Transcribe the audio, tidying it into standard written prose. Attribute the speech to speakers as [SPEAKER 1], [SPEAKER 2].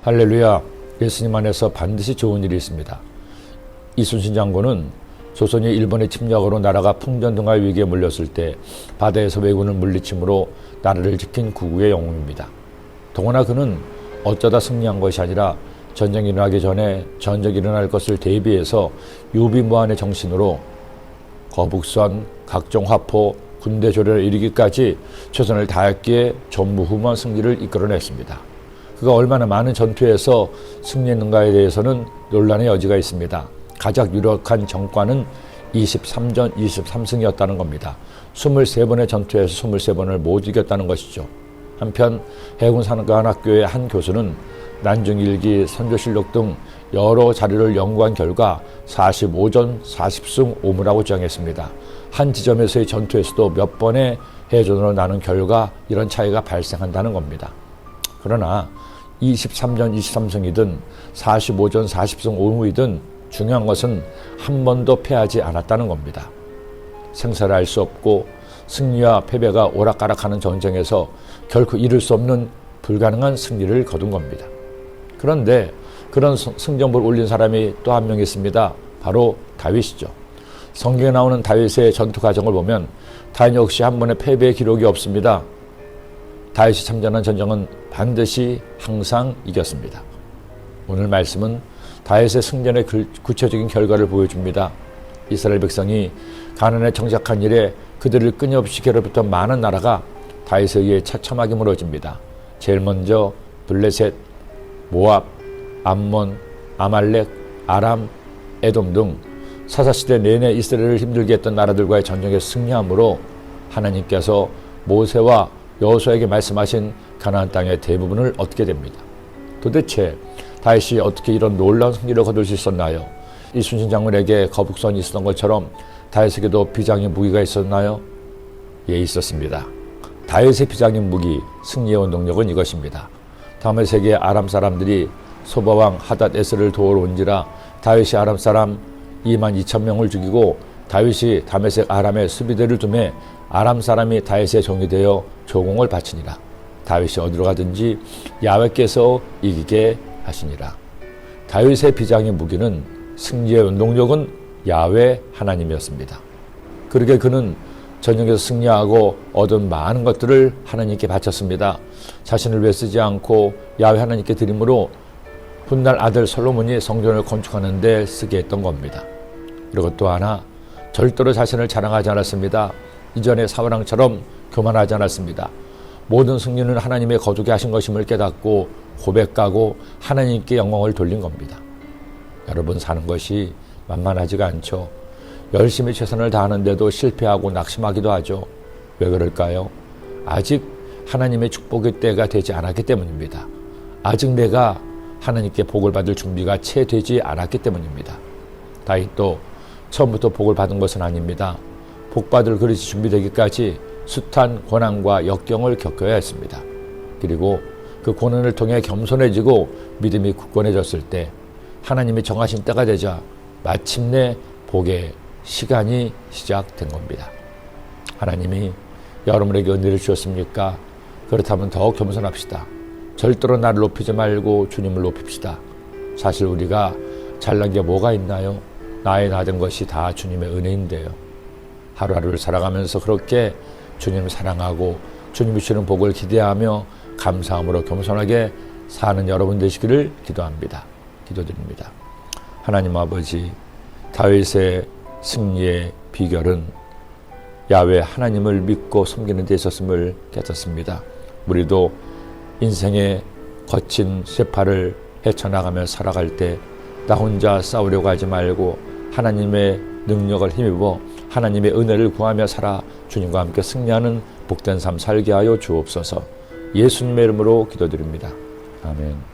[SPEAKER 1] 할렐루야, 예수님 안에서 반드시 좋은 일이 있습니다. 이순신 장군은 조선이 일본의 침략으로 나라가 풍전등화 위기에 몰렸을 때 바다에서 왜군을 물리침으로 나라를 지킨 구구의 영웅입니다. 더구나 그는 어쩌다 승리한 것이 아니라 전쟁이 일어나기 전에 전쟁이 일어날 것을 대비해서 유비무환의 정신으로 거북선, 각종 화포, 군대 조련을 이루기까지 최선을 다했기에 전무후무한 승리를 이끌어냈습니다. 그가 얼마나 많은 전투에서 승리했는가에 대해서는 논란의 여지가 있습니다. 가장 유력한 정과는 23전 23승이었다는 겁니다. 23번의 전투에서 23번을 못 이겼다는 것이죠. 한편 해군사관학교의 한 교수는 난중일기, 선조실록 등 여러 자료를 연구한 결과 45전 40승 5무라고 주장했습니다. 한 지점에서의 전투에서도 몇 번의 해전으로 나눈 결과 이런 차이가 발생한다는 겁니다. 그러나 23전 23승이든 45전 40승 5무이든 중요한 것은 한 번도 패하지 않았다는 겁니다. 생사를 알 수 없고 승리와 패배가 오락가락하는 전쟁에서 결코 이룰 수 없는 불가능한 승리를 거둔 겁니다. 그런데 그런 승전보를 올린 사람이 또 한 명 있습니다. 바로 다윗이죠. 성경에 나오는 다윗의 전투 과정을 보면 다윗 역시 한 번의 패배의 기록이 없습니다. 다윗이 참전한 전쟁은 반드시 항상 이겼습니다. 오늘 말씀은 다윗의 승전의 구체적인 결과를 보여줍니다. 이스라엘 백성이 가나안에 정착한 이래 그들을 끊임없이 괴롭혔던 많은 나라가 다윗에 의해 처참하게 무너집니다. 제일 먼저 블레셋, 모압, 암몬, 아말렉, 아람, 에돔 등 사사시대 내내 이스라엘을 힘들게 했던 나라들과의 전쟁에 승리함으로 하나님께서 모세와 여호수아에게 말씀하신 가나안 땅의 대부분을 얻게 됩니다. 도대체 다윗이 어떻게 이런 놀라운 승리를 거둘 수 있었나요? 이순신 장군에게 거북선이 있었던 것처럼 다윗에게도 비장의 무기가 있었나요? 예, 있었습니다. 다윗의 비장의 무기, 승리의 원동력은 이것입니다. 다음의 세기에 아람 사람들이 소바왕 하닷에스를 도우러 온지라 다윗이 아람 사람 22,000명을 죽이고 다윗이 다메섹 아람의 수비대를 두매 아람 사람이 다윗의 종이 되어 조공을 바치니라. 다윗이 어디로 가든지 야훼께서 이기게 하시니라. 다윗의 비장의 무기는 승리의 원동력은 야훼 하나님이었습니다. 그러게 그는 전쟁에서 승리하고 얻은 많은 것들을 하나님께 바쳤습니다. 자신을 위해 쓰지 않고 야훼 하나님께 드림으로 훗날 아들 솔로몬이 성전을 건축하는 데 쓰게 했던 겁니다. 그리고 또 하나, 절대로 자신을 자랑하지 않았습니다. 이전의 사울왕처럼 교만하지 않았습니다. 모든 승리는 하나님의 거두게 하신 것임을 깨닫고 고백하고 하나님께 영광을 돌린 겁니다. 여러분, 사는 것이 만만하지가 않죠. 열심히 최선을 다하는데도 실패하고 낙심하기도 하죠. 왜 그럴까요? 아직 하나님의 축복의 때가 되지 않았기 때문입니다. 아직 내가 하나님께 복을 받을 준비가 채 되지 않았기 때문입니다. 다윗도 처음부터 복을 받은 것은 아닙니다. 복받을 그릇이 준비되기까지 숱한 고난과 역경을 겪어야 했습니다. 그리고 그 고난을 통해 겸손해지고 믿음이 굳건해졌을 때 하나님이 정하신 때가 되자 마침내 복의 시간이 시작된 겁니다. 하나님이 여러분에게 은혜를 주셨습니까? 그렇다면 더 겸손합시다. 절대로 나를 높이지 말고 주님을 높입시다. 사실 우리가 잘난 게 뭐가 있나요? 나의 나된 것이 다 주님의 은혜인데요. 하루하루를 살아가면서 그렇게 주님을 사랑하고 주님이 주시는 복을 기대하며 감사함으로 겸손하게 사는 여러분 되시기를 기도합니다. 기도드립니다. 하나님 아버지, 다윗의 승리의 비결은 야훼 하나님을 믿고 섬기는 데 있었음을 깨닫습니다. 우리도 인생의 거친 쇠파를 헤쳐나가며 살아갈 때 나 혼자 싸우려고 하지 말고 하나님의 능력을 힘입어 하나님의 은혜를 구하며 살아 주님과 함께 승리하는 복된 삶 살게 하여 주옵소서. 예수님의 이름으로 기도드립니다. 아멘.